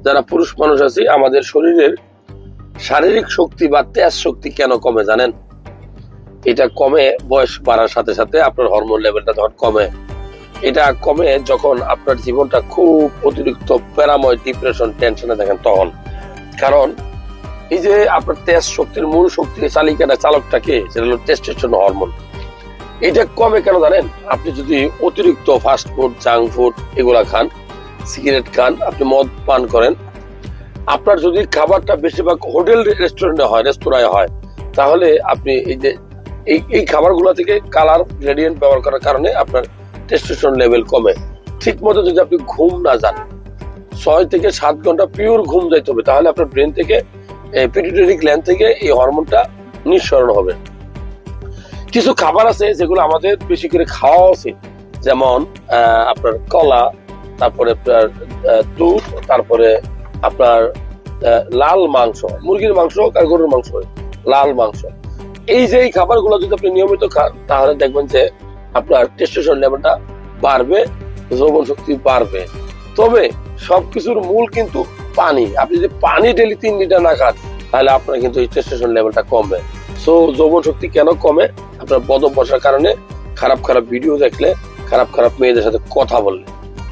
যারা পুরুষ মানুষ আছি আমাদের শরীরের শারীরিক শক্তি বা তেজ শক্তি কেন কমে জানেন? এটা কমে বয়স বাড়ার সাথে সাথে আপনার হরমোন লেভেলটা যখন কমে, এটা কমে যখন আপনার জীবনটা খুব অতিরিক্ত প্যারাময়, ডিপ্রেশন, টেনশনে দেখেন তখন। কারণ এই যে আপনার তেজ শক্তির মূল শক্তির চালিকাটা চালকটাকে, সেটা হলো টেস্টোস্টেরন হরমোন। এটা কমে কেন জানেন? আপনি যদি অতিরিক্ত ফাস্ট ফুড, জাঙ্ক ফুড এগুলা খান, সিগারেট খান, আপনি মদ পান করেন, আপনার যদি খাবারটা বেশিরভাগ হোটেল রেস্টুরেন্টে হয়, রেস্তোরাঁয় হয়, তাহলে আপনি এই যে এই খাবারগুলো থেকে কালার গ্রেডিয়েন্ট ব্যবহার করার কারণে আপনার টেস্টোস্টেরন লেভেল কমে। ঠিক মতো যদি আপনি ঘুম না যান, 6 থেকে 7 ঘন্টা পিওর ঘুম যাইতে হবে, তাহলে আপনার ব্রেন থেকে পিটুইটারি গ্ল্যান্ড থেকে এই হরমোনটা নিঃসরণ হবে। কিছু খাবার আছে যেগুলো আমাদের বেশি করে খাওয়া উচিত, যেমন আপনার কলা, তারপরে আপনার দুধ, তারপরে আপনার লাল মাংস, মুরগির মাংস আর গরুর মাংস, লাল মাংস। এই যে এই খাবারগুলো যদি আপনি নিয়মিত খান, তাহলে দেখবেন যে আপনার টেস্টোস্টেরন লেভেলটা বাড়বে, যৌবন শক্তি বাড়বে। তবে সবকিছুর মূল কিন্তু পানি। আপনি যদি পানি ডেইলি 3 লিটার না খান, তাহলে আপনার কিন্তু এই টেস্টোস্টেরন লেভেলটা কমবে। সো যৌবন শক্তি কেন কমে? আপনার বদ অভ্যাসের কারণে, খারাপ খারাপ ভিডিও দেখলে, খারাপ খারাপ মেয়েদের সাথে কথা বললে।